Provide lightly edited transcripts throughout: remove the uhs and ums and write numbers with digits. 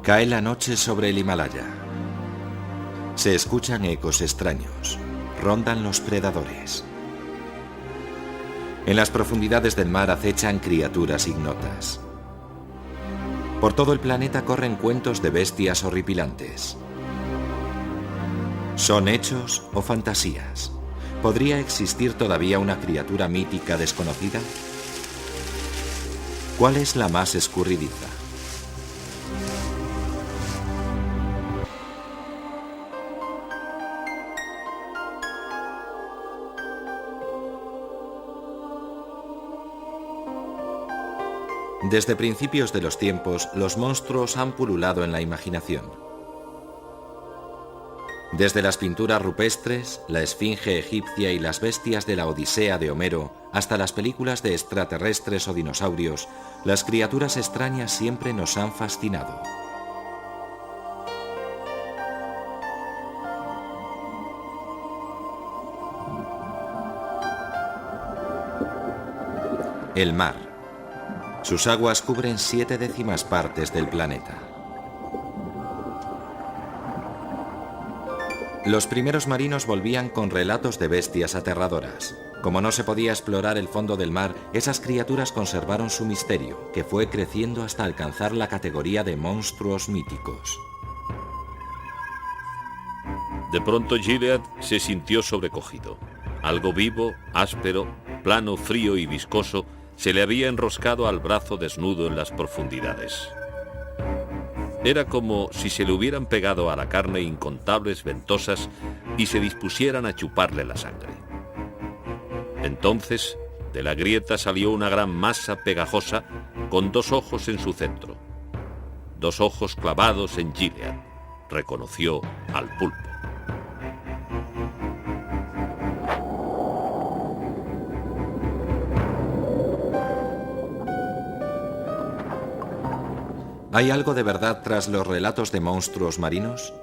Cae la noche sobre el Himalaya. Se escuchan ecos extraños. Rondan los predadores. En las profundidades del mar acechan criaturas ignotas. Por todo el planeta corren cuentos de bestias horripilantes. ¿Son hechos o fantasías? ¿Podría existir todavía una criatura mítica desconocida? ¿Cuál es la más escurridiza? Desde principios de los tiempos, los monstruos han pululado en la imaginación. Desde las pinturas rupestres, la esfinge egipcia y las bestias de la Odisea de Homero, hasta las películas de extraterrestres o dinosaurios, las criaturas extrañas siempre nos han fascinado. El mar. Sus aguas cubren 7/10 partes del planeta. Los primeros marinos volvían con relatos de bestias aterradoras. Como no se podía explorar el fondo del mar, esas criaturas conservaron su misterio, que fue creciendo hasta alcanzar la categoría de monstruos míticos. De pronto Gilead se sintió sobrecogido. Algo vivo, áspero, plano, frío y viscoso se le había enroscado al brazo desnudo en las profundidades. Era como si se le hubieran pegado a la carne incontables ventosas y se dispusieran a chuparle la sangre. Entonces, de la grieta salió una gran masa pegajosa con 2 ojos en su centro. 2 ojos clavados en Gilead. Reconoció al pulpo. ¿Hay algo de verdad tras los relatos de monstruos marinos?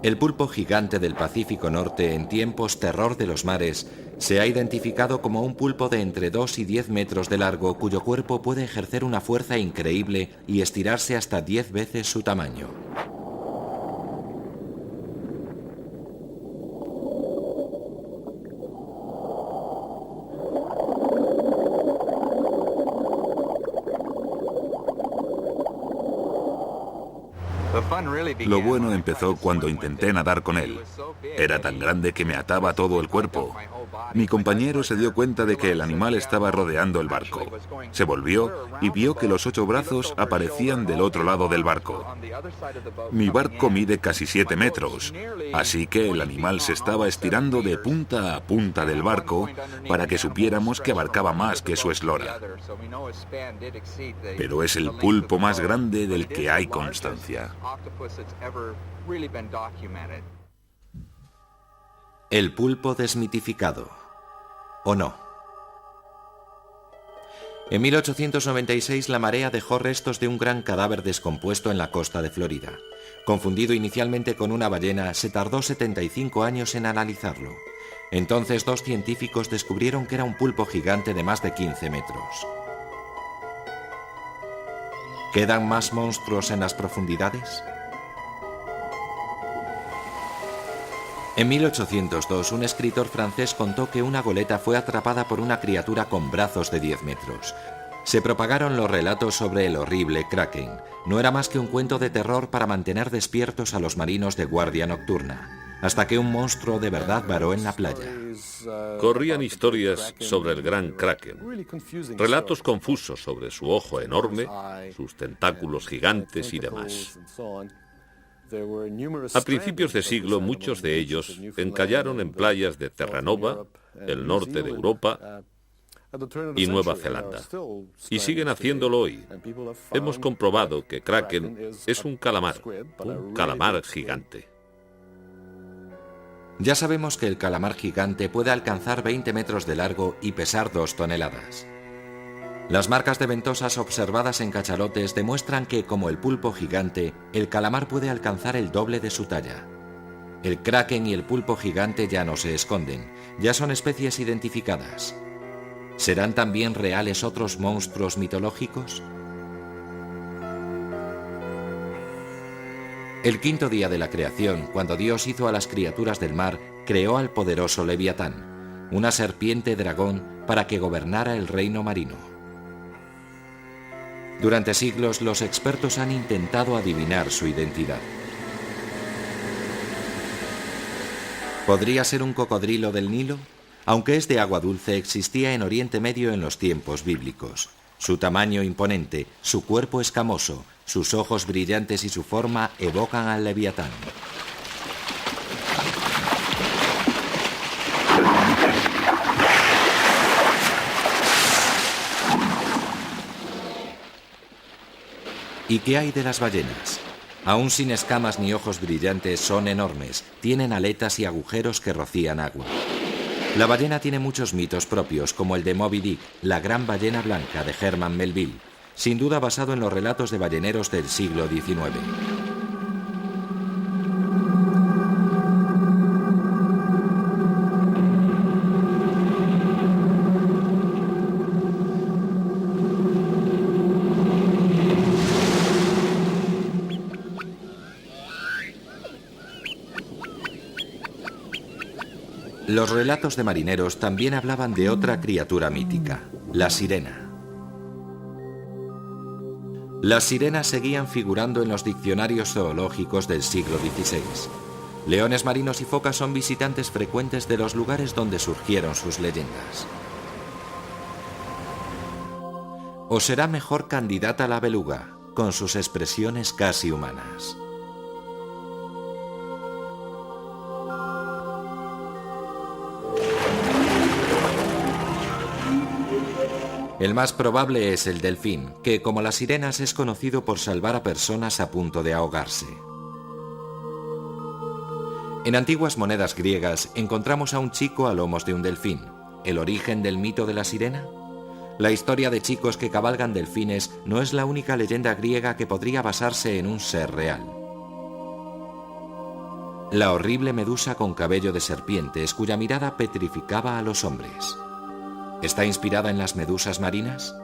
El pulpo gigante del Pacífico Norte, en tiempos terror de los mares, se ha identificado como un pulpo de entre 2 y 10 metros de largo, cuyo cuerpo puede ejercer una fuerza increíble y estirarse hasta 10 veces su tamaño. Lo bueno empezó cuando intenté nadar con él. Era tan grande que me ataba todo el cuerpo. Mi compañero se dio cuenta de que el animal estaba rodeando el barco. Se volvió y vio que los 8 brazos aparecían del otro lado del barco. Mi barco mide casi 7 metros, así que el animal se estaba estirando de punta a punta del barco para que supiéramos que abarcaba más que su eslora. Pero es el pulpo más grande del que hay constancia. El pulpo desmitificado. ¿O no? En 1896 la marea dejó restos de un gran cadáver descompuesto en la costa de Florida. Confundido inicialmente con una ballena, se tardó 75 años en analizarlo. Entonces 2 científicos descubrieron que era un pulpo gigante de más de 15 metros. ¿Quedan más monstruos en las profundidades? En 1802, un escritor francés contó que una goleta fue atrapada por una criatura con brazos de 10 metros. Se propagaron los relatos sobre el horrible Kraken. No era más que un cuento de terror para mantener despiertos a los marinos de guardia nocturna, hasta que un monstruo de verdad varó en la playa. Corrían historias sobre el gran Kraken, relatos confusos sobre su ojo enorme, sus tentáculos gigantes y demás. A principios de siglo, muchos de ellos encallaron en playas de Terranova, el norte de Europa y Nueva Zelanda. Y siguen haciéndolo hoy. Hemos comprobado que Kraken es un calamar gigante. Ya sabemos que el calamar gigante puede alcanzar 20 metros de largo y pesar 2 toneladas. Las marcas de ventosas observadas en cachalotes demuestran que, como el pulpo gigante, el calamar puede alcanzar el doble de su talla. El kraken y el pulpo gigante ya no se esconden, ya son especies identificadas. ¿Serán también reales otros monstruos mitológicos? El quinto día de la creación, cuando Dios hizo a las criaturas del mar, creó al poderoso Leviatán, una serpiente dragón para que gobernara el reino marino. Durante siglos, los expertos han intentado adivinar su identidad. ¿Podría ser un cocodrilo del Nilo? Aunque es de agua dulce, existía en Oriente Medio en los tiempos bíblicos. Su tamaño imponente, su cuerpo escamoso, sus ojos brillantes y su forma evocan al Leviatán. ¿Y qué hay de las ballenas? Aún sin escamas ni ojos brillantes, son enormes, tienen aletas y agujeros que rocían agua. La ballena tiene muchos mitos propios, como el de Moby Dick, la gran ballena blanca de Herman Melville, sin duda basado en los relatos de balleneros del siglo XIX. Los relatos de marineros también hablaban de otra criatura mítica, la sirena. Las sirenas seguían figurando en los diccionarios zoológicos del siglo XVI. Leones marinos y focas son visitantes frecuentes de los lugares donde surgieron sus leyendas. ¿O será mejor candidata la beluga, con sus expresiones casi humanas? El más probable es el delfín, que como las sirenas es conocido por salvar a personas a punto de ahogarse. En antiguas monedas griegas encontramos a un chico a lomos de un delfín. ¿El origen del mito de la sirena? La historia de chicos que cabalgan delfines no es la única leyenda griega que podría basarse en un ser real. La horrible medusa con cabello de serpientes cuya mirada petrificaba a los hombres. ¿Está inspirada en las medusas marinas?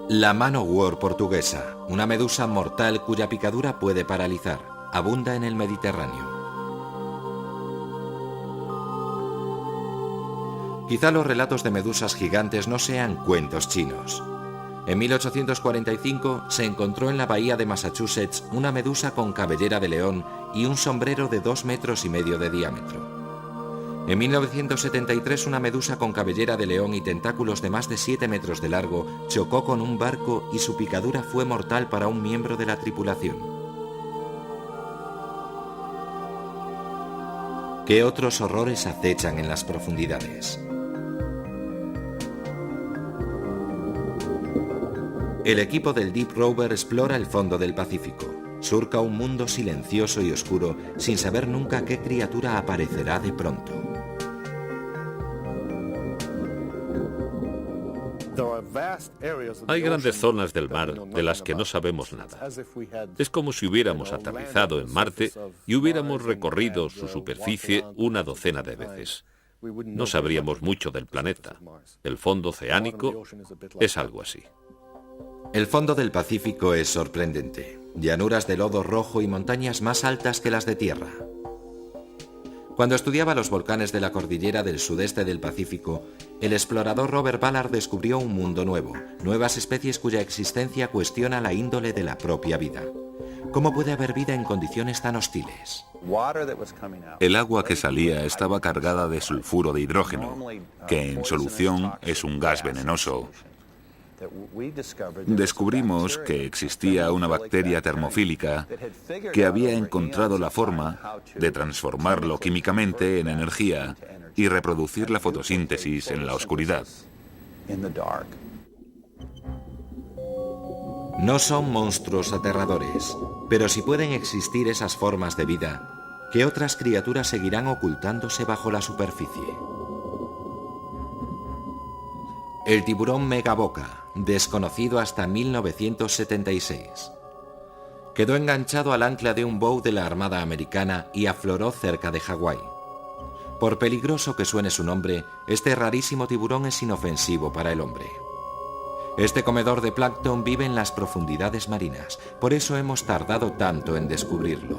La manowar portuguesa, una medusa mortal cuya picadura puede paralizar, abunda en el Mediterráneo. Quizá los relatos de medusas gigantes no sean cuentos chinos. En 1845 se encontró en la bahía de Massachusetts una medusa con cabellera de león y un sombrero de 2,5 metros de diámetro. En 1973 una medusa con cabellera de león y tentáculos de más de 7 metros de largo chocó con un barco y su picadura fue mortal para un miembro de la tripulación. ¿Qué otros horrores acechan en las profundidades? El equipo del Deep Rover explora el fondo del Pacífico. Surca un mundo silencioso y oscuro sin saber nunca qué criatura aparecerá de pronto. Hay grandes zonas del mar de las que no sabemos nada. Es como si hubiéramos aterrizado en Marte y hubiéramos recorrido su superficie una docena de veces. No sabríamos mucho del planeta. El fondo oceánico es algo así. El fondo del Pacífico es sorprendente. Llanuras de lodo rojo y montañas más altas que las de tierra. Cuando estudiaba los volcanes de la cordillera del sudeste del Pacífico, el explorador Robert Ballard descubrió un mundo nuevo, nuevas especies cuya existencia cuestiona la índole de la propia vida. ¿Cómo puede haber vida en condiciones tan hostiles? El agua que salía estaba cargada de sulfuro de hidrógeno, que en solución es un gas venenoso. Descubrimos que existía una bacteria termofílica que había encontrado la forma de transformarlo químicamente en energía y reproducir la fotosíntesis en la oscuridad. No son monstruos aterradores, pero si pueden existir esas formas de vida, ¿qué otras criaturas seguirán ocultándose bajo la superficie? El tiburón megaboca, desconocido hasta 1976. Quedó enganchado al ancla de un bow de la Armada Americana y afloró cerca de Hawái. Por peligroso que suene su nombre, este rarísimo tiburón es inofensivo para el hombre. Este comedor de plancton vive en las profundidades marinas, por eso hemos tardado tanto en descubrirlo.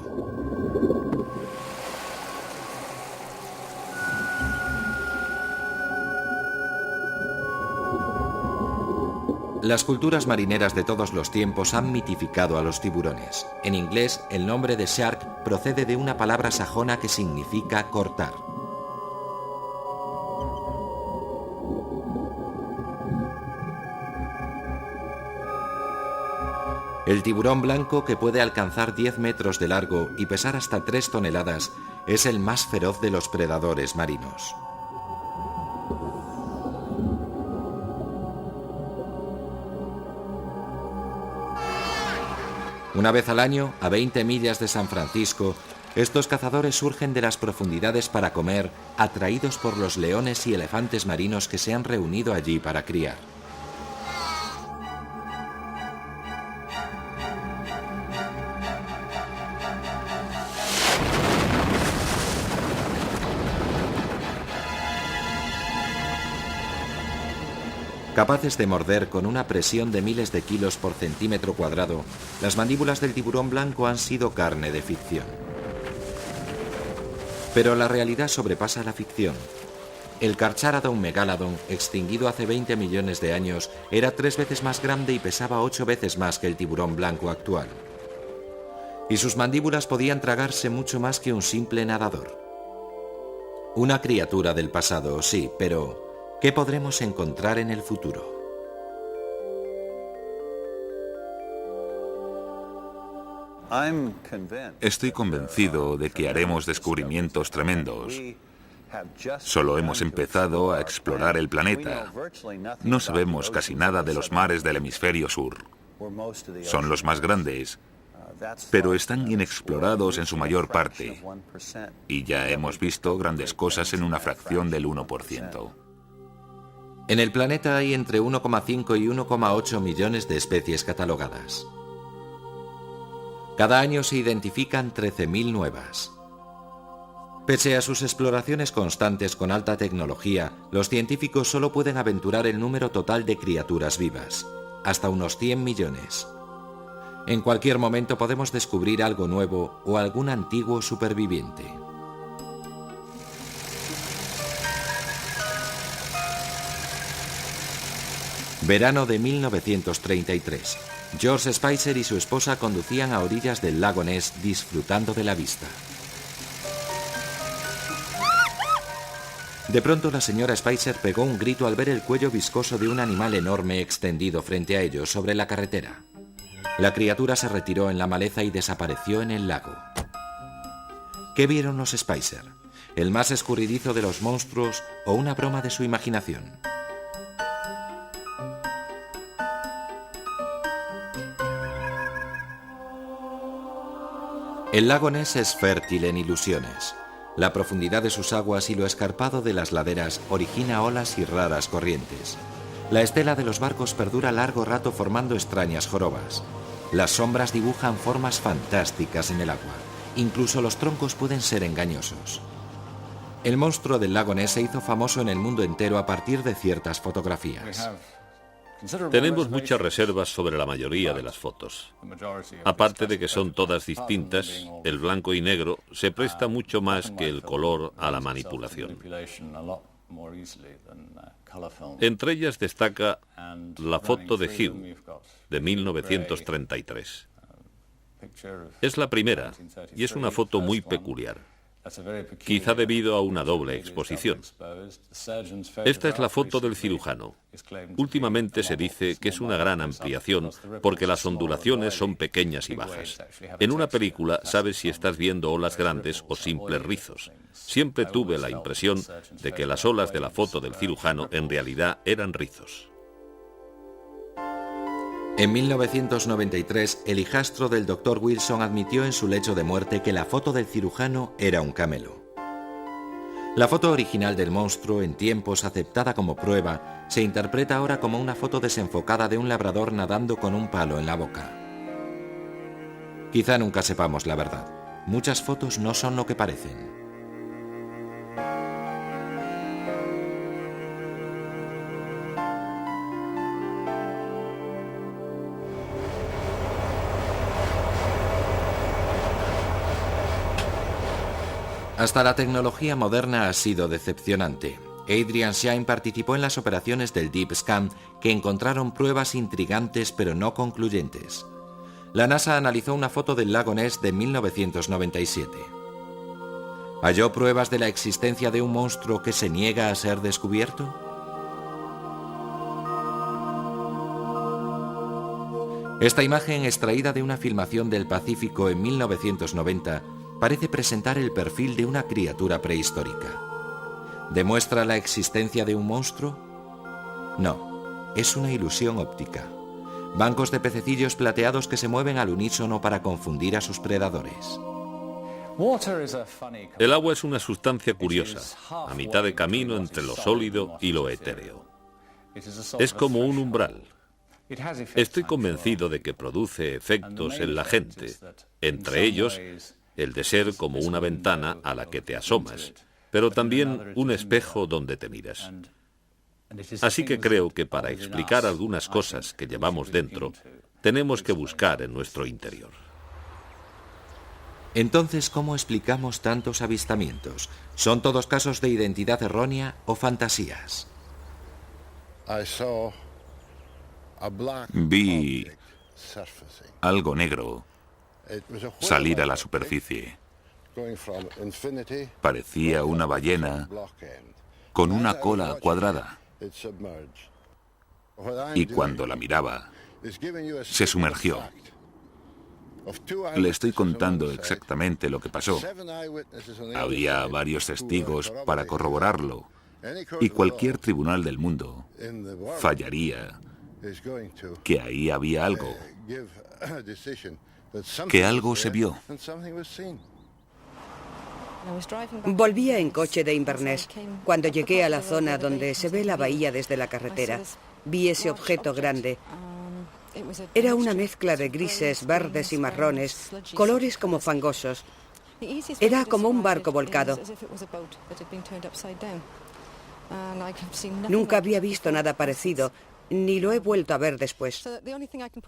Las culturas marineras de todos los tiempos han mitificado a los tiburones. En inglés, el nombre de shark procede de una palabra sajona que significa cortar. El tiburón blanco, que puede alcanzar 10 metros de largo y pesar hasta 3 toneladas, es el más feroz de los predadores marinos. Una vez al año, a 20 millas de San Francisco, estos cazadores surgen de las profundidades para comer, atraídos por los leones y elefantes marinos que se han reunido allí para criar. Capaces de morder con una presión de miles de kilos por centímetro cuadrado, las mandíbulas del tiburón blanco han sido carne de ficción. Pero la realidad sobrepasa la ficción. El Carcharodon megalodon, extinguido hace 20 millones de años, era 3 veces más grande y pesaba 8 veces más que el tiburón blanco actual. Y sus mandíbulas podían tragarse mucho más que un simple nadador. Una criatura del pasado, sí, pero ¿qué podremos encontrar en el futuro? Estoy convencido de que haremos descubrimientos tremendos. Solo hemos empezado a explorar el planeta. No sabemos casi nada de los mares del hemisferio sur. Son los más grandes, pero están inexplorados en su mayor parte. Y ya hemos visto grandes cosas en una fracción del 1%. En el planeta hay entre 1,5 y 1,8 millones de especies catalogadas. Cada año se identifican 13.000 nuevas. Pese a sus exploraciones constantes con alta tecnología, los científicos solo pueden aventurar el número total de criaturas vivas, hasta unos 100 millones. En cualquier momento podemos descubrir algo nuevo o algún antiguo superviviente. Verano de 1933. George Spicer y su esposa conducían a orillas del lago Ness disfrutando de la vista. De pronto la señora Spicer pegó un grito al ver el cuello viscoso de un animal enorme extendido frente a ellos sobre la carretera. La criatura se retiró en la maleza y desapareció en el lago. ¿Qué vieron los Spicer? ¿El más escurridizo de los monstruos o una broma de su imaginación? El lago Ness es fértil en ilusiones. La profundidad de sus aguas y lo escarpado de las laderas origina olas y raras corrientes. La estela de los barcos perdura largo rato formando extrañas jorobas. Las sombras dibujan formas fantásticas en el agua. Incluso los troncos pueden ser engañosos. El monstruo del lago Ness se hizo famoso en el mundo entero a partir de ciertas fotografías. Tenemos muchas reservas sobre la mayoría de las fotos. Aparte de que son todas distintas, el blanco y negro se presta mucho más que el color a la manipulación. Entre ellas destaca la foto de Hugh, de 1933. Es la primera y es una foto muy peculiar, quizá debido a una doble exposición. Esta es la foto del cirujano. Últimamente se dice que es una gran ampliación porque las ondulaciones son pequeñas y bajas. En una película sabes si estás viendo olas grandes o simples rizos. Siempre tuve la impresión de que las olas de la foto del cirujano en realidad eran rizos. En 1993, el hijastro del Dr. Wilson admitió en su lecho de muerte que la foto del cirujano era un camelo. La foto original del monstruo, en tiempos aceptada como prueba, se interpreta ahora como una foto desenfocada de un labrador nadando con un palo en la boca. Quizá nunca sepamos la verdad. Muchas fotos no son lo que parecen. Hasta la tecnología moderna ha sido decepcionante. Adrian Shine participó en las operaciones del Deep Scan que encontraron pruebas intrigantes pero no concluyentes. La NASA analizó una foto del lago Ness de 1997. ¿Halló pruebas de la existencia de un monstruo que se niega a ser descubierto? Esta imagen, extraída de una filmación del Pacífico en 1990, parece presentar el perfil de una criatura prehistórica. ¿Demuestra la existencia de un monstruo? No, es una ilusión óptica. Bancos de pececillos plateados que se mueven al unísono para confundir a sus predadores. El agua es una sustancia curiosa, a mitad de camino entre lo sólido y lo etéreo. Es como un umbral. Estoy convencido de que produce efectos en la gente, entre ellos el de ser como una ventana a la que te asomas, pero también un espejo donde te miras. Así que creo que para explicar algunas cosas que llevamos dentro, tenemos que buscar en nuestro interior. Entonces, ¿cómo explicamos tantos avistamientos? ¿Son todos casos de identidad errónea o fantasías? Vi algo negro salir a la superficie. Parecía una ballena con una cola cuadrada. Y cuando la miraba, se sumergió. Le estoy contando exactamente lo que pasó. Había varios testigos para corroborarlo, y cualquier tribunal del mundo fallaría que ahí había algo, que algo se vio. Volvía en coche de Inverness. Cuando llegué a la zona donde se ve la bahía desde la carretera, vi ese objeto grande. Era una mezcla de grises, verdes y marrones, colores como fangosos. Era como un barco volcado. Nunca había visto nada parecido, ni lo he vuelto a ver después.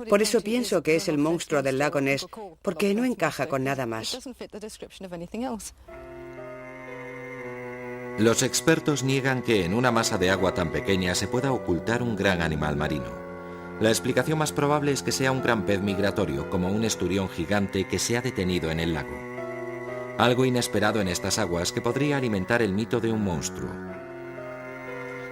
Por eso pienso que es el monstruo del lago Ness, porque no encaja con nada más. Los expertos niegan que en una masa de agua tan pequeña se pueda ocultar un gran animal marino. La explicación más probable es que sea un gran pez migratorio, como un esturión gigante que se ha detenido en el lago. Algo inesperado en estas aguas que podría alimentar el mito de un monstruo.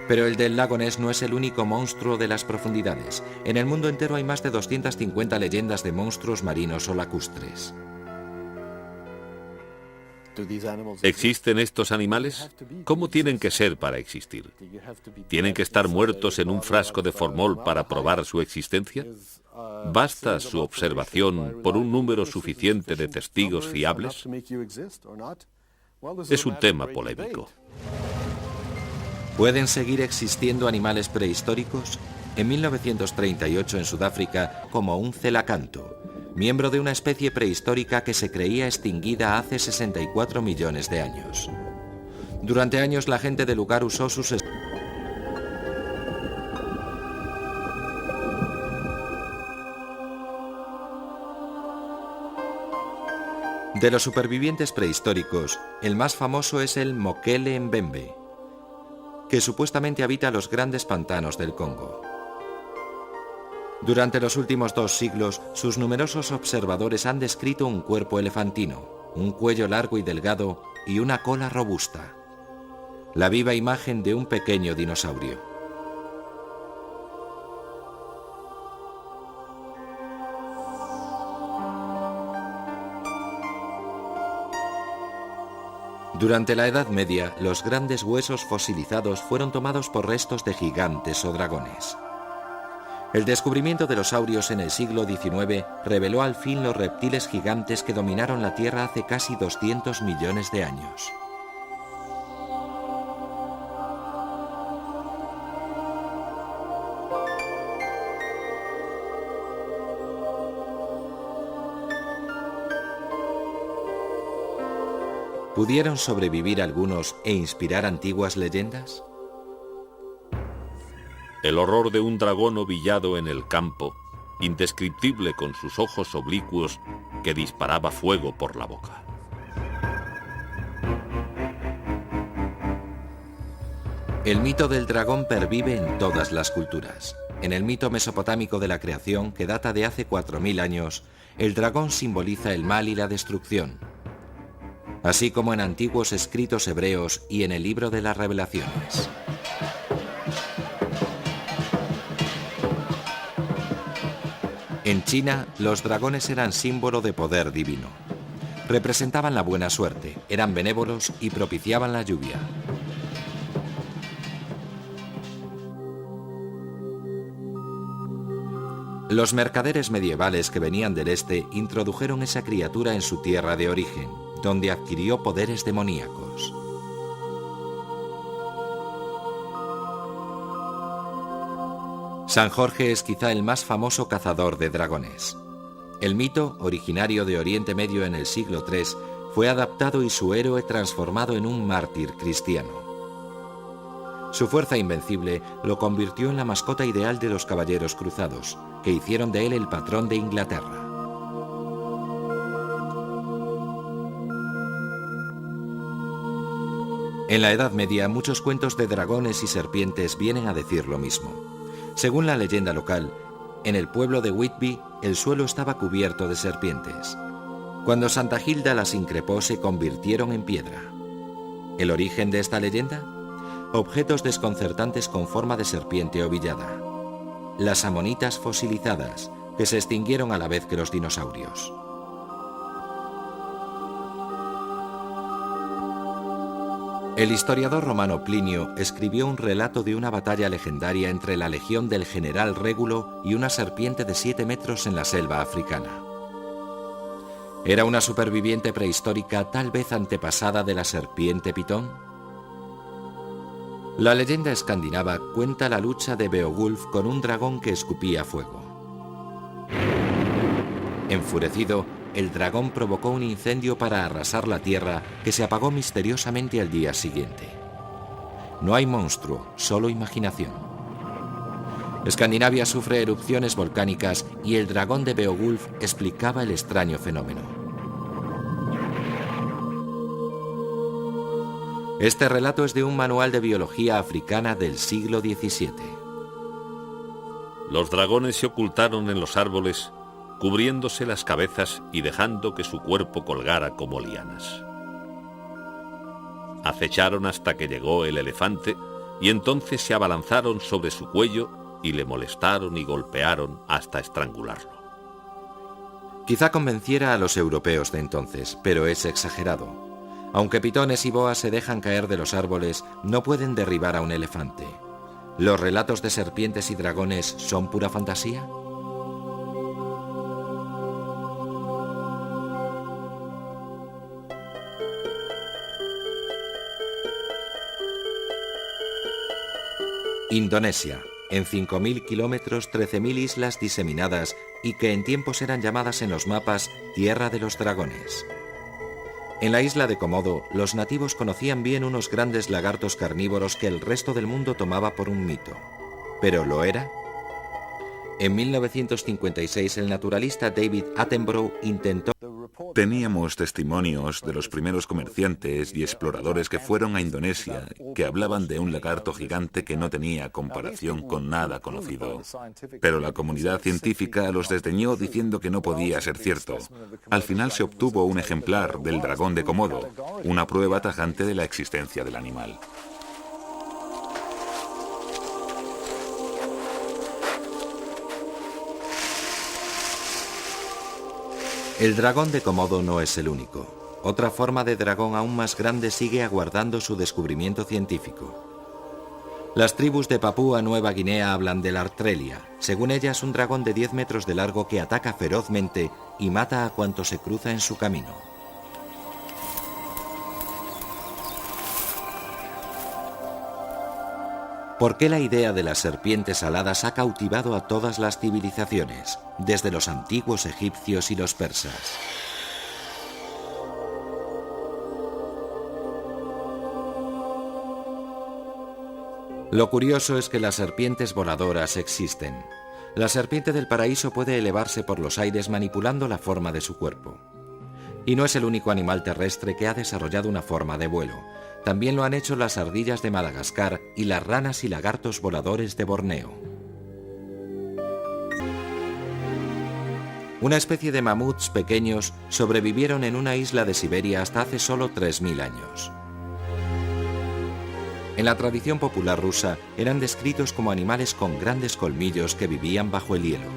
Pero el del lago Ness no es el único monstruo de las profundidades. En el mundo entero hay más de 250 leyendas de monstruos marinos o lacustres. ¿Existen estos animales? ¿Cómo tienen que ser para existir? ¿Tienen que estar muertos en un frasco de formol para probar su existencia? ¿Basta su observación por un número suficiente de testigos fiables? Es un tema polémico. ¿Pueden seguir existiendo animales prehistóricos? En 1938 en Sudáfrica, como un celacanto, miembro de una especie prehistórica que se creía extinguida hace 64 millones de años. Durante años la gente del lugar usó sus... De los supervivientes prehistóricos, el más famoso es el Mokele Mbembe, que supuestamente habita los grandes pantanos del Congo. Durante los últimos 2 siglos, sus numerosos observadores han descrito un cuerpo elefantino, un cuello largo y delgado y una cola robusta. La viva imagen de un pequeño dinosaurio. Durante la Edad Media, los grandes huesos fosilizados fueron tomados por restos de gigantes o dragones. El descubrimiento de los saurios en el siglo XIX reveló al fin los reptiles gigantes que dominaron la Tierra hace casi 200 millones de años. ¿Pudieron sobrevivir algunos e inspirar antiguas leyendas? El horror de un dragón ovillado en el campo, indescriptible con sus ojos oblicuos que disparaba fuego por la boca. El mito del dragón pervive en todas las culturas. En el mito mesopotámico de la creación, que data de hace 4000 años, el dragón simboliza el mal y la destrucción, así como en antiguos escritos hebreos y en el libro de las Revelaciones. En China, los dragones eran símbolo de poder divino. Representaban la buena suerte, eran benévolos y propiciaban la lluvia. Los mercaderes medievales que venían del este introdujeron esa criatura en su tierra de origen, donde adquirió poderes demoníacos. San Jorge es quizá el más famoso cazador de dragones. El mito, originario de Oriente Medio en el siglo III, fue adaptado y su héroe transformado en un mártir cristiano. Su fuerza invencible lo convirtió en la mascota ideal de los caballeros cruzados, que hicieron de él el patrón de Inglaterra. En la Edad Media, muchos cuentos de dragones y serpientes vienen a decir lo mismo. Según la leyenda local, en el pueblo de Whitby, el suelo estaba cubierto de serpientes. Cuando Santa Gilda las increpó, se convirtieron en piedra. ¿El origen de esta leyenda? Objetos desconcertantes con forma de serpiente ovillada. Las amonitas fosilizadas, que se extinguieron a la vez que los dinosaurios. El historiador romano Plinio escribió un relato de una batalla legendaria entre la legión del general Régulo y una serpiente de 7 metros en la selva africana. ¿Era una superviviente prehistórica, tal vez antepasada de la serpiente pitón? La leyenda escandinava cuenta la lucha de Beowulf con un dragón que escupía fuego. Enfurecido, el dragón provocó un incendio para arrasar la tierra que se apagó misteriosamente al día siguiente. No hay monstruo, solo imaginación. Escandinavia sufre erupciones volcánicas y el dragón de Beowulf explicaba el extraño fenómeno. Este relato es de un manual de biología africana del siglo XVII. Los dragones se ocultaron en los árboles, cubriéndose las cabezas y dejando que su cuerpo colgara como lianas. Acecharon hasta que llegó el elefante y entonces se abalanzaron sobre su cuello y le molestaron y golpearon hasta estrangularlo. Quizá convenciera a los europeos de entonces, pero es exagerado. Aunque pitones y boas se dejan caer de los árboles, no pueden derribar a un elefante. ¿Los relatos de serpientes y dragones son pura fantasía? Indonesia, en 5.000 kilómetros, 13.000 islas diseminadas y que en tiempos eran llamadas en los mapas Tierra de los Dragones. En la isla de Komodo, los nativos conocían bien unos grandes lagartos carnívoros que el resto del mundo tomaba por un mito. ¿Pero lo era? En 1956, el naturalista David Attenborough intentó... Teníamos testimonios de los primeros comerciantes y exploradores que fueron a Indonesia, que hablaban de un lagarto gigante que no tenía comparación con nada conocido. Pero la comunidad científica los desdeñó diciendo que no podía ser cierto. Al final se obtuvo un ejemplar del dragón de Komodo, una prueba tajante de la existencia del animal. El dragón de Komodo no es el único. Otra forma de dragón aún más grande sigue aguardando su descubrimiento científico. Las tribus de Papúa Nueva Guinea hablan del Artrelia. Según ellas, un dragón de 10 metros de largo que ataca ferozmente y mata a cuanto se cruza en su camino. ¿Por qué la idea de las serpientes aladas ha cautivado a todas las civilizaciones, desde los antiguos egipcios y los persas? Lo curioso es que las serpientes voladoras existen. La serpiente del paraíso puede elevarse por los aires manipulando la forma de su cuerpo. Y no es el único animal terrestre que ha desarrollado una forma de vuelo. También lo han hecho las ardillas de Madagascar y las ranas y lagartos voladores de Borneo. Una especie de mamuts pequeños sobrevivieron en una isla de Siberia hasta hace solo 3000 años. En la tradición popular rusa eran descritos como animales con grandes colmillos que vivían bajo el hielo.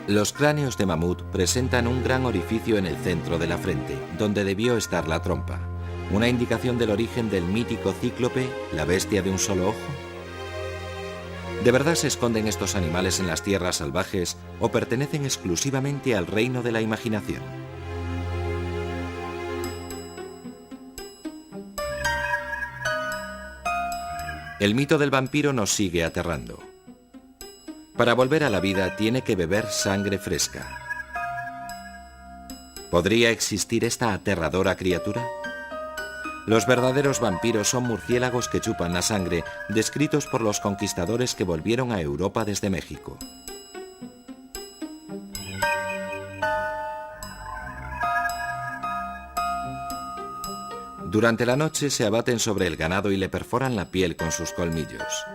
Los cráneos de mamut presentan un gran orificio en el centro de la frente, donde debió estar la trompa, una indicación del origen del mítico cíclope, la bestia de un solo ojo. ¿De verdad se esconden estos animales en las tierras salvajes o pertenecen exclusivamente al reino de la imaginación? El mito del vampiro nos sigue aterrando. Para volver a la vida tiene que beber sangre fresca. ¿Podría existir esta aterradora criatura? Los verdaderos vampiros son murciélagos que chupan la sangre, descritos por los conquistadores que volvieron a Europa desde México. Durante la noche se abaten sobre el ganado y le perforan la piel con sus colmillos.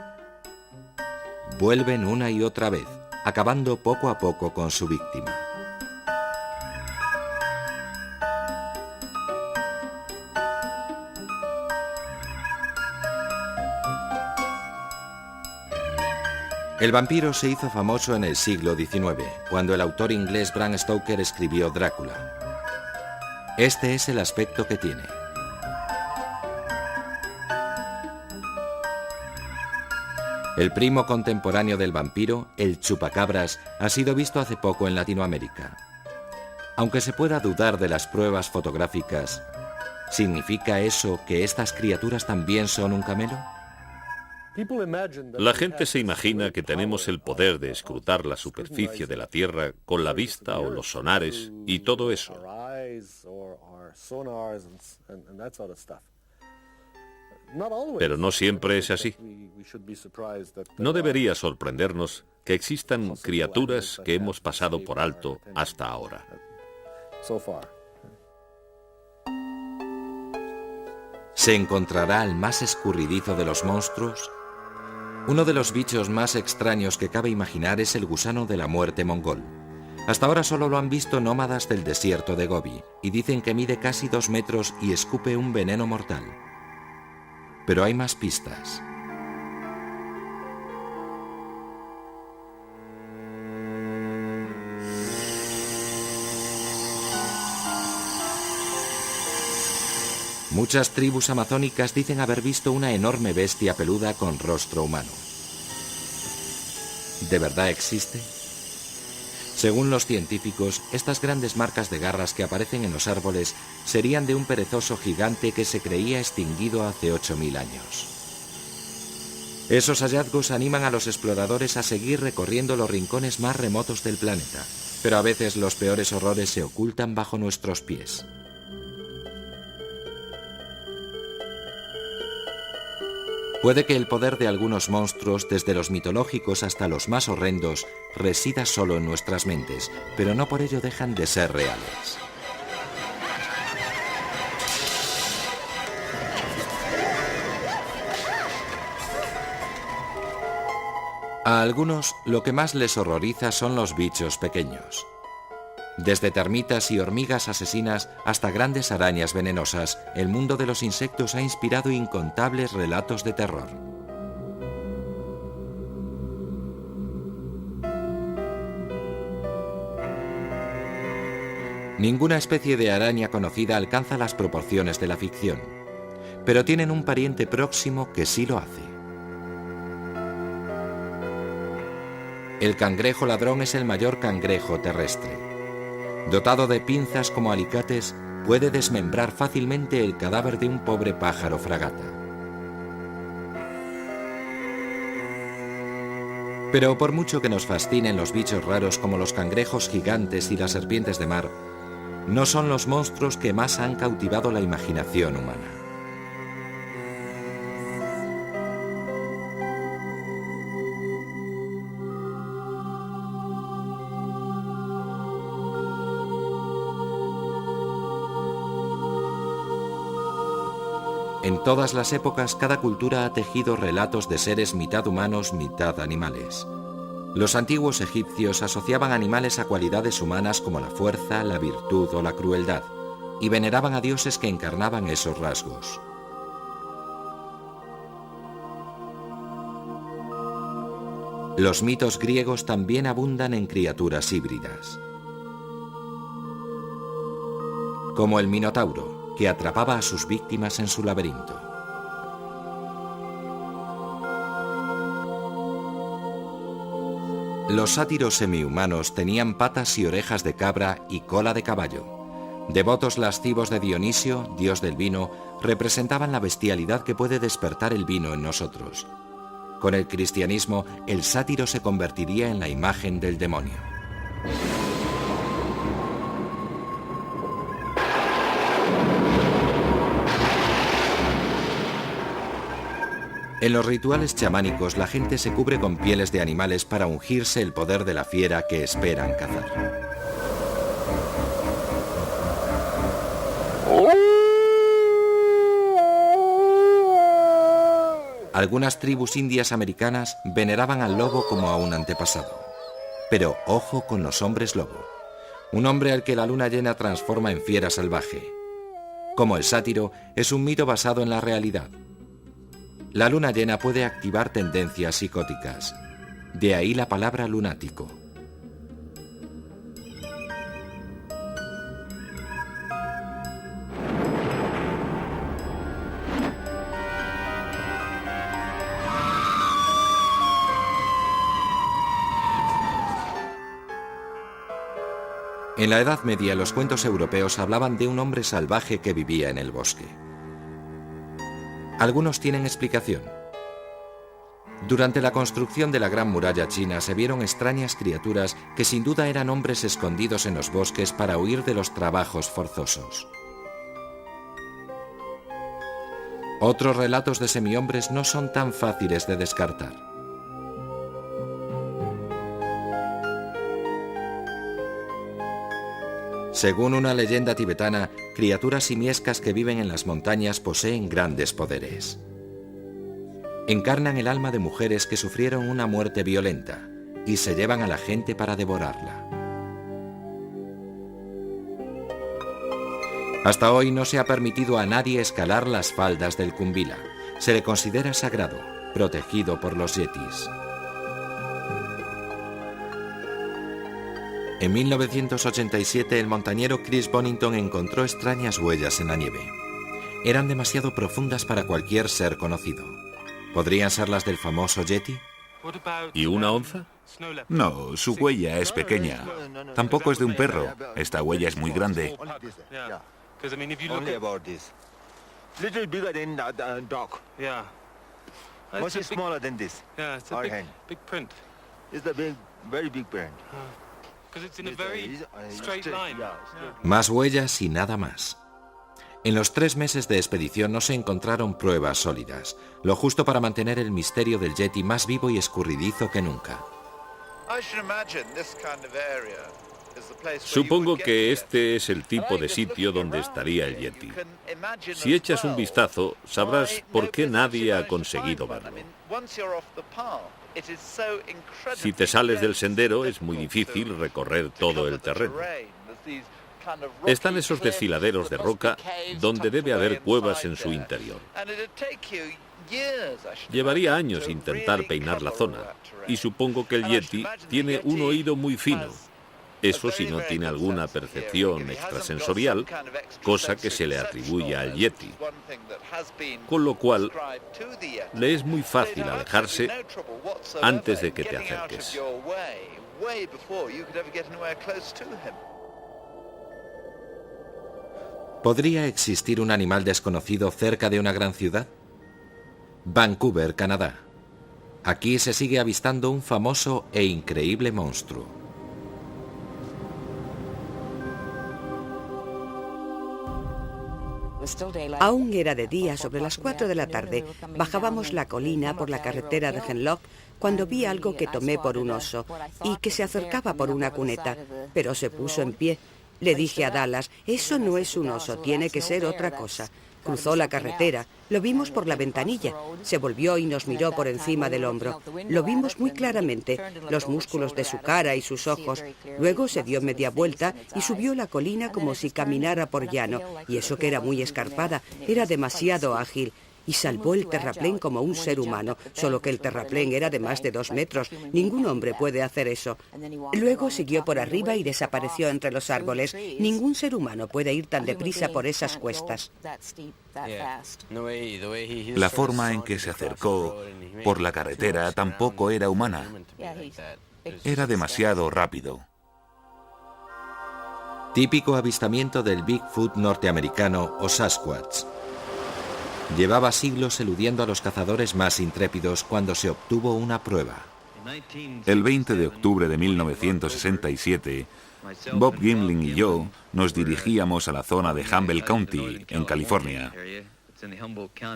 Vuelven una y otra vez, acabando poco a poco con su víctima. El vampiro se hizo famoso en el siglo XIX, cuando el autor inglés Bram Stoker escribió Drácula. Este es el aspecto que tiene. El primo contemporáneo del vampiro, el chupacabras, ha sido visto hace poco en Latinoamérica. Aunque se pueda dudar de las pruebas fotográficas, ¿significa eso que estas criaturas también son un camelo? La gente se imagina que tenemos el poder de escrutar la superficie de la Tierra con la vista o los sonares y todo eso. Pero no siempre es así. No debería sorprendernos que existan criaturas que hemos pasado por alto hasta ahora. ¿Se encontrará al más escurridizo de los monstruos? Uno de los bichos más extraños que cabe imaginar es el gusano de la muerte mongol. Hasta ahora solo lo han visto nómadas del desierto de Gobi y dicen que mide casi 2 metros y escupe un veneno mortal. Pero hay más pistas. Muchas tribus amazónicas dicen haber visto una enorme bestia peluda con rostro humano. ¿De verdad existe? Según los científicos, estas grandes marcas de garras que aparecen en los árboles serían de un perezoso gigante que se creía extinguido hace 8000 años. Esos hallazgos animan a los exploradores a seguir recorriendo los rincones más remotos del planeta, pero a veces los peores horrores se ocultan bajo nuestros pies. Puede que el poder de algunos monstruos, desde los mitológicos hasta los más horrendos, resida solo en nuestras mentes, pero no por ello dejan de ser reales. A algunos lo que más les horroriza son los bichos pequeños. Desde termitas y hormigas asesinas hasta grandes arañas venenosas, el mundo de los insectos ha inspirado incontables relatos de terror. Ninguna especie de araña conocida alcanza las proporciones de la ficción, pero tienen un pariente próximo que sí lo hace. El cangrejo ladrón es el mayor cangrejo terrestre. Dotado de pinzas como alicates, puede desmembrar fácilmente el cadáver de un pobre pájaro fragata. Pero por mucho que nos fascinen los bichos raros como los cangrejos gigantes y las serpientes de mar, no son los monstruos que más han cautivado la imaginación humana. En todas las épocas, cada cultura ha tejido relatos de seres mitad humanos, mitad animales. Los antiguos egipcios asociaban animales a cualidades humanas como la fuerza, la virtud o la crueldad, y veneraban a dioses que encarnaban esos rasgos. Los mitos griegos también abundan en criaturas híbridas, como el Minotauro, que atrapaba a sus víctimas en su laberinto. Los sátiros semihumanos tenían patas y orejas de cabra y cola de caballo. Devotos lascivos de Dionisio, dios del vino, representaban la bestialidad que puede despertar el vino en nosotros. Con el cristianismo, el sátiro se convertiría en la imagen del demonio. En los rituales chamánicos, la gente se cubre con pieles de animales para ungirse el poder de la fiera que esperan cazar. Algunas tribus indias americanas veneraban al lobo como a un antepasado. Pero ojo con los hombres lobo. Un hombre al que la luna llena transforma en fiera salvaje. Como el sátiro, es un mito basado en la realidad. La luna llena puede activar tendencias psicóticas. De ahí la palabra lunático. En la Edad Media, los cuentos europeos hablaban de un hombre salvaje que vivía en el bosque. Algunos tienen explicación. Durante la construcción de la Gran Muralla China se vieron extrañas criaturas que sin duda eran hombres escondidos en los bosques para huir de los trabajos forzosos. Otros relatos de semihombres no son tan fáciles de descartar. Según una leyenda tibetana, criaturas simiescas que viven en las montañas poseen grandes poderes. Encarnan el alma de mujeres que sufrieron una muerte violenta y se llevan a la gente para devorarla. Hasta hoy no se ha permitido a nadie escalar las faldas del Kumbhila. Se le considera sagrado, protegido por los yetis. En 1987, el montañero Chris Bonington encontró extrañas huellas en la nieve. Eran demasiado profundas para cualquier ser conocido. ¿Podrían ser las del famoso yeti? ¿Y una onza? No, su huella es pequeña. Tampoco es de un perro. Esta huella es muy grande. Más huellas y nada más. En los 3 meses de expedición no se encontraron pruebas sólidas, lo justo para mantener el misterio del yeti más vivo y escurridizo que nunca. Supongo que este es el tipo de sitio donde estaría el yeti. Si echas un vistazo, sabrás por qué nadie ha conseguido verlo. Si te sales del sendero, es muy difícil recorrer todo el terreno. Están esos desfiladeros de roca donde debe haber cuevas en su interior. Llevaría años intentar peinar la zona, y supongo que el yeti tiene un oído muy fino. Eso si no tiene alguna percepción extrasensorial, cosa que se le atribuye al yeti. Con lo cual, le es muy fácil alejarse antes de que te acerques. ¿Podría existir un animal desconocido cerca de una gran ciudad? Vancouver, Canadá. Aquí se sigue avistando un famoso e increíble monstruo. Aún era de día, sobre las 4 de la tarde. Bajábamos la colina por la carretera de Hemlock cuando vi algo que tomé por un oso y que se acercaba por una cuneta, pero se puso en pie. Le dije a Dallas, eso no es un oso, tiene que ser otra cosa. Cruzó la carretera. Lo vimos por la ventanilla. Se volvió y nos miró por encima del hombro. Lo vimos muy claramente, los músculos de su cara y sus ojos. Luego se dio media vuelta y subió la colina como si caminara por llano. Y eso que era muy escarpada, era demasiado ágil. Y salvó el terraplén como un ser humano, solo que el terraplén era de más de 2 metros. Ningún hombre puede hacer eso. Luego siguió por arriba y desapareció entre los árboles. Ningún ser humano puede ir tan deprisa por esas cuestas. La forma en que se acercó por la carretera tampoco era humana. Era demasiado rápido. Típico avistamiento del Bigfoot norteamericano o Sasquatch. Llevaba siglos eludiendo a los cazadores más intrépidos cuando se obtuvo una prueba. El 20 de octubre de 1967, Bob Gimlin y yo nos dirigíamos a la zona de Humboldt County, en California.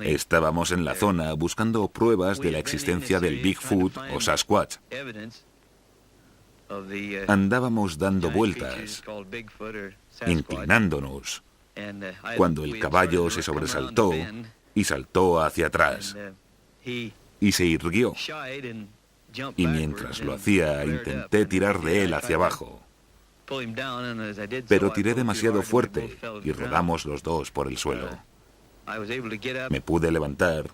Estábamos en la zona buscando pruebas de la existencia del Bigfoot o Sasquatch. Andábamos dando vueltas, inclinándonos, cuando el caballo se sobresaltó y saltó hacia atrás y se irguió. Y mientras lo hacía, intenté tirar de él hacia abajo. Pero tiré demasiado fuerte y rodamos los dos por el suelo. Me pude levantar,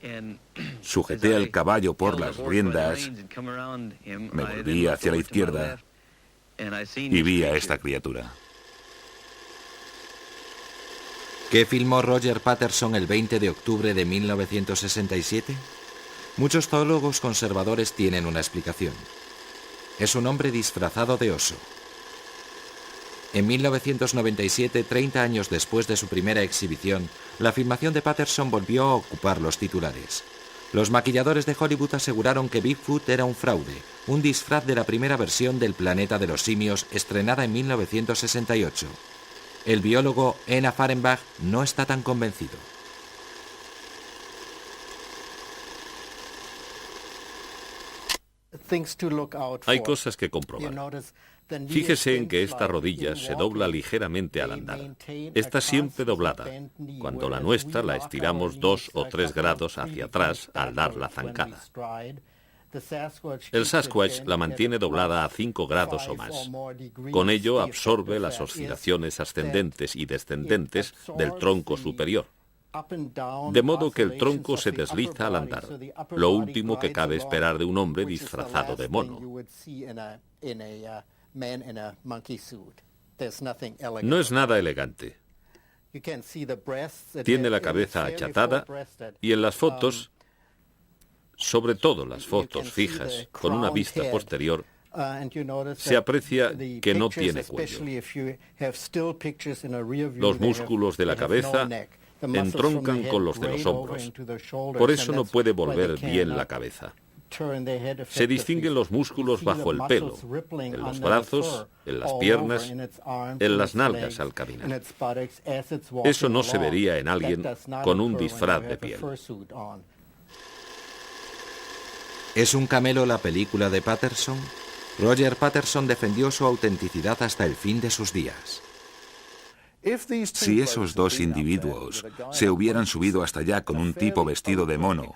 sujeté al caballo por las riendas, me volví hacia la izquierda y vi a esta criatura. ¿Qué filmó Roger Patterson el 20 de octubre de 1967? Muchos zoólogos conservadores tienen una explicación. Es un hombre disfrazado de oso. En 1997, 30 años después de su primera exhibición, la filmación de Patterson volvió a ocupar los titulares. Los maquilladores de Hollywood aseguraron que Bigfoot era un fraude, un disfraz de la primera versión del Planeta de los Simios estrenada en 1968. El biólogo Ena Fahrenbach no está tan convencido. Hay cosas que comprobar. Fíjese en que esta rodilla se dobla ligeramente al andar. Está siempre doblada, cuando la nuestra la estiramos 2 o 3 grados hacia atrás al dar la zancada. El Sasquatch la mantiene doblada a 5 grados o más. Con ello absorbe las oscilaciones ascendentes y descendentes del tronco superior. De modo que el tronco se desliza al andar, lo último que cabe esperar de un hombre disfrazado de mono. No es nada elegante. Tiene la cabeza achatada y en las fotos, sobre todo las fotos fijas con una vista posterior, se aprecia que no tiene cuello. Los músculos de la cabeza entroncan con los de los hombros. Por eso no puede volver bien la cabeza. Se distinguen los músculos bajo el pelo, en los brazos, en las piernas, en las nalgas al caminar. Eso no se vería en alguien con un disfraz de piel. ¿Es un camelo la película de Patterson? Roger Patterson defendió su autenticidad hasta el fin de sus días. Si esos dos individuos se hubieran subido hasta allá con un tipo vestido de mono,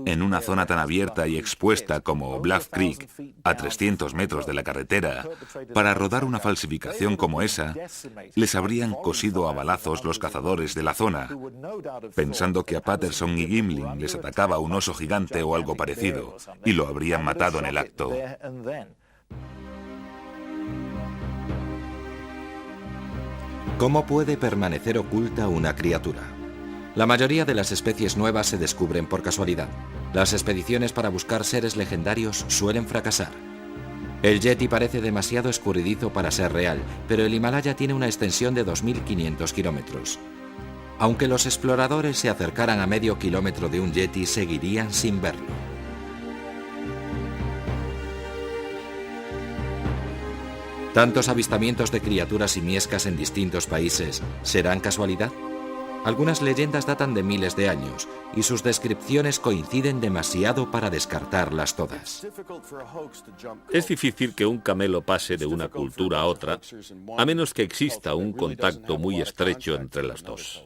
en una zona tan abierta y expuesta como Bluff Creek, a 300 metros de la carretera, para rodar una falsificación como esa, les habrían cosido a balazos los cazadores de la zona, pensando que a Patterson y Gimlin les atacaba un oso gigante o algo parecido, y lo habrían matado en el acto. ¿Cómo puede permanecer oculta una criatura? La mayoría de las especies nuevas se descubren por casualidad. Las expediciones para buscar seres legendarios suelen fracasar. El Yeti parece demasiado escurridizo para ser real, pero el Himalaya tiene una extensión de 2.500 kilómetros. Aunque los exploradores se acercaran a medio kilómetro de un Yeti, seguirían sin verlo. ¿Tantos avistamientos de criaturas simiescas en distintos países serán casualidad? Algunas leyendas datan de miles de años y sus descripciones coinciden demasiado para descartarlas todas. Es difícil que un camelo pase de una cultura a otra, a menos que exista un contacto muy estrecho entre las dos.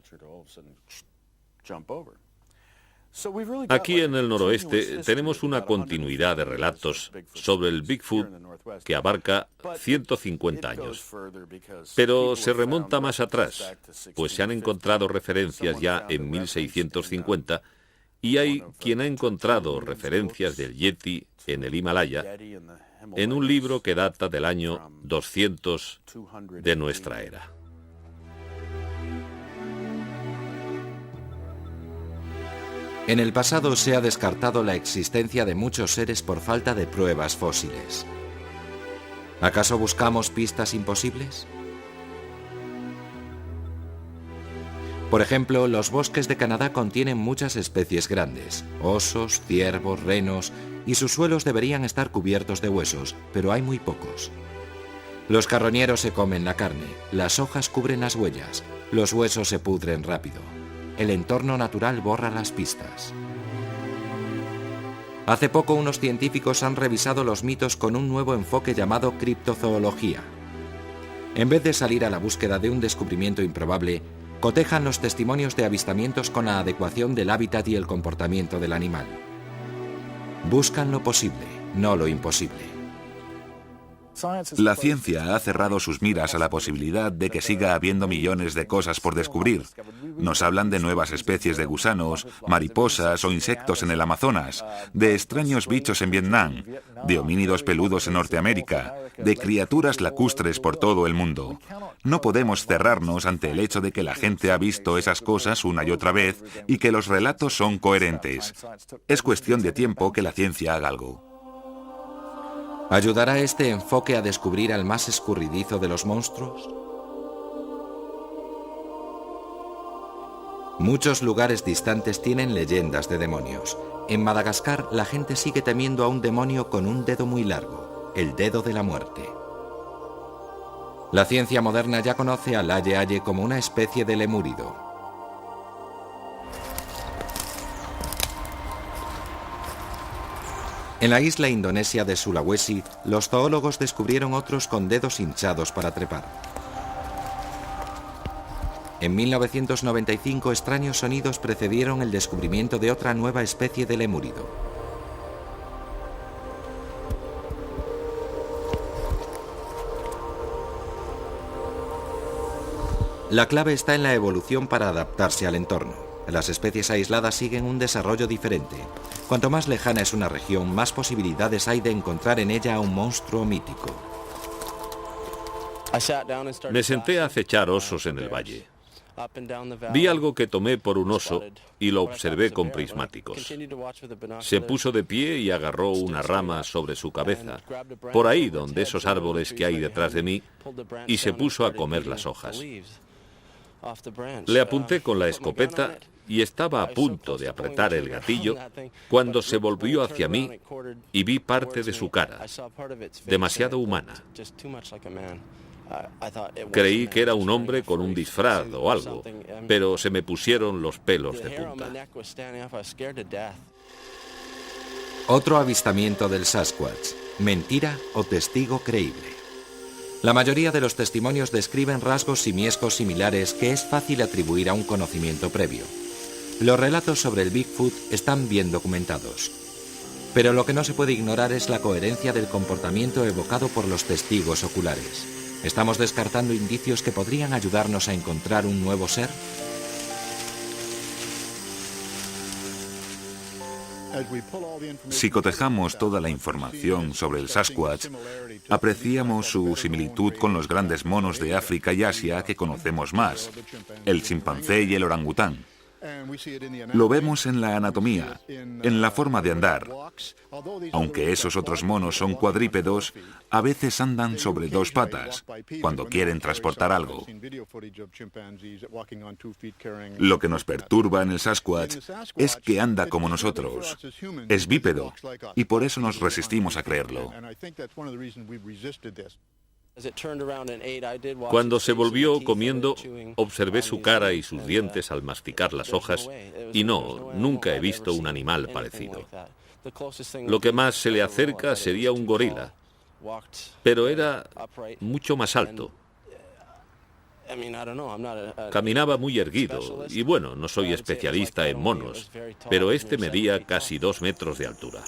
Aquí en el noroeste tenemos una continuidad de relatos sobre el Bigfoot que abarca 150 años. Pero se remonta más atrás, pues se han encontrado referencias ya en 1650 y hay quien ha encontrado referencias del Yeti en el Himalaya en un libro que data del año 200 de nuestra era. En el pasado se ha descartado la existencia de muchos seres por falta de pruebas fósiles. ¿Acaso buscamos pistas imposibles? Por ejemplo, los bosques de Canadá contienen muchas especies grandes, osos, ciervos, renos, y sus suelos deberían estar cubiertos de huesos, pero hay muy pocos. Los carroñeros se comen la carne, las hojas cubren las huellas, los huesos se pudren rápido. El entorno natural borra las pistas. Hace poco unos científicos han revisado los mitos con un nuevo enfoque llamado criptozoología. En vez de salir a la búsqueda de un descubrimiento improbable, cotejan los testimonios de avistamientos con la adecuación del hábitat y el comportamiento del animal. Buscan lo posible, no lo imposible. La ciencia ha cerrado sus miras a la posibilidad de que siga habiendo millones de cosas por descubrir. Nos hablan de nuevas especies de gusanos, mariposas o insectos en el Amazonas, de extraños bichos en Vietnam, de homínidos peludos en Norteamérica, de criaturas lacustres por todo el mundo. No podemos cerrarnos ante el hecho de que la gente ha visto esas cosas una y otra vez y que los relatos son coherentes. Es cuestión de tiempo que la ciencia haga algo. ¿Ayudará este enfoque a descubrir al más escurridizo de los monstruos? Muchos lugares distantes tienen leyendas de demonios. En Madagascar, la gente sigue temiendo a un demonio con un dedo muy largo, el dedo de la muerte. La ciencia moderna ya conoce al aye-aye como una especie de lemúrido. En la isla indonesia de Sulawesi, los zoólogos descubrieron otros con dedos hinchados para trepar. En 1995, extraños sonidos precedieron el descubrimiento de otra nueva especie de lemúrido. La clave está en la evolución para adaptarse al entorno. Las especies aisladas siguen un desarrollo diferente. Cuanto más lejana es una región, más posibilidades hay de encontrar en ella a un monstruo mítico. Me senté a acechar osos en el valle. Vi algo que tomé por un oso y lo observé con prismáticos. Se puso de pie y agarró una rama sobre su cabeza, por ahí donde esos árboles que hay detrás de mí, y se puso a comer las hojas. Le apunté con la escopeta y estaba a punto de apretar el gatillo cuando se volvió hacia mí y vi parte de su cara, demasiado humana. Creí que era un hombre con un disfraz o algo, pero se me pusieron los pelos de punta. Otro avistamiento del Sasquatch, mentira o testigo creíble. La mayoría de los testimonios describen rasgos simiescos similares que es fácil atribuir a un conocimiento previo. Los relatos sobre el Bigfoot están bien documentados. Pero lo que no se puede ignorar es la coherencia del comportamiento evocado por los testigos oculares. ¿Estamos descartando indicios que podrían ayudarnos a encontrar un nuevo ser? Si cotejamos toda la información sobre el Sasquatch, apreciamos su similitud con los grandes monos de África y Asia que conocemos más, el chimpancé y el orangután. Lo vemos en la anatomía, en la forma de andar. Aunque esos otros monos son cuadrípedos, a veces andan sobre dos patas, cuando quieren transportar algo. Lo que nos perturba en el Sasquatch es que anda como nosotros. Es bípedo, y por eso nos resistimos a creerlo. Cuando se volvió comiendo, observé su cara y sus dientes al masticar las hojas, y no, nunca he visto un animal parecido. Lo que más se le acerca sería un gorila, pero era mucho más alto. Caminaba muy erguido y bueno, no soy especialista en monos, pero este medía casi 2 metros de altura.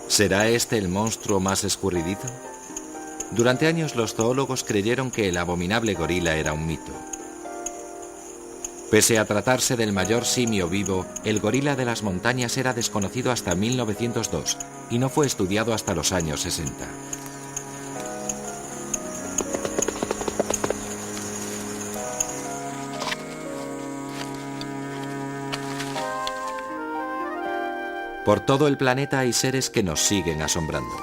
¿Será este el monstruo más escurridizo? Durante años los zoólogos creyeron que el abominable gorila era un mito. Pese a tratarse del mayor simio vivo, el gorila de las montañas era desconocido hasta 1902 y no fue estudiado hasta los años 60. Por todo el planeta hay seres que nos siguen asombrando.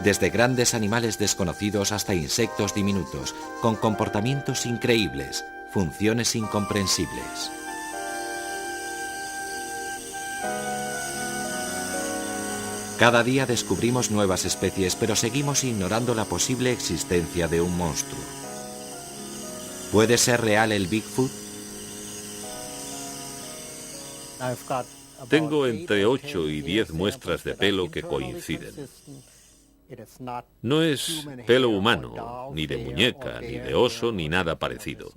Desde grandes animales desconocidos hasta insectos diminutos, con comportamientos increíbles, funciones incomprensibles. Cada día descubrimos nuevas especies, pero seguimos ignorando la posible existencia de un monstruo. ¿Puede ser real el Bigfoot? Tengo entre 8 y 10 muestras de pelo que coinciden. No es pelo humano, ni de muñeca, ni de oso, ni nada parecido.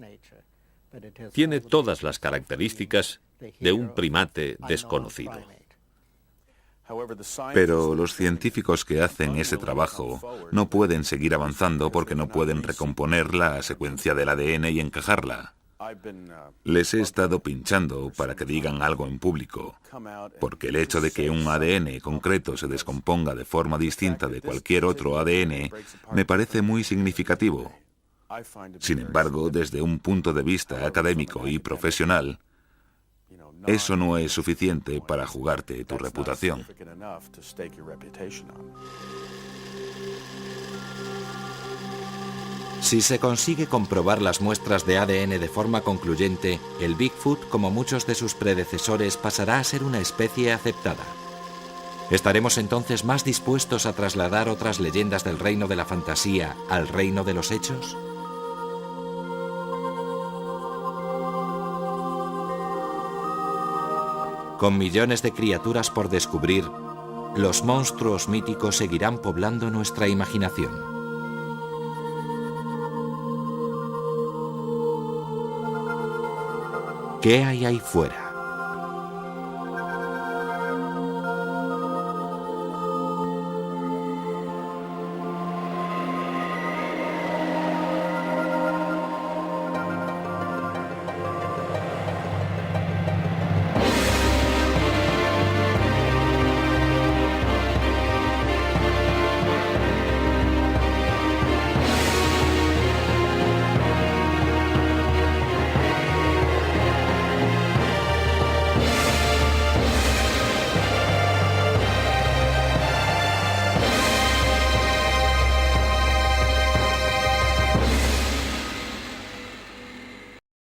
Tiene todas las características de un primate desconocido. Pero los científicos que hacen ese trabajo no pueden seguir avanzando porque no pueden recomponer la secuencia del ADN y encajarla. Les he estado pinchando para que digan algo en público, porque el hecho de que un ADN concreto se descomponga de forma distinta de cualquier otro ADN me parece muy significativo. Sin embargo, desde un punto de vista académico y profesional, eso no es suficiente para jugarte tu reputación. Si se consigue comprobar las muestras de ADN de forma concluyente, el Bigfoot, como muchos de sus predecesores, pasará a ser una especie aceptada. ¿Estaremos entonces más dispuestos a trasladar otras leyendas del reino de la fantasía al reino de los hechos? Con millones de criaturas por descubrir, los monstruos míticos seguirán poblando nuestra imaginación. ¿Qué hay ahí fuera?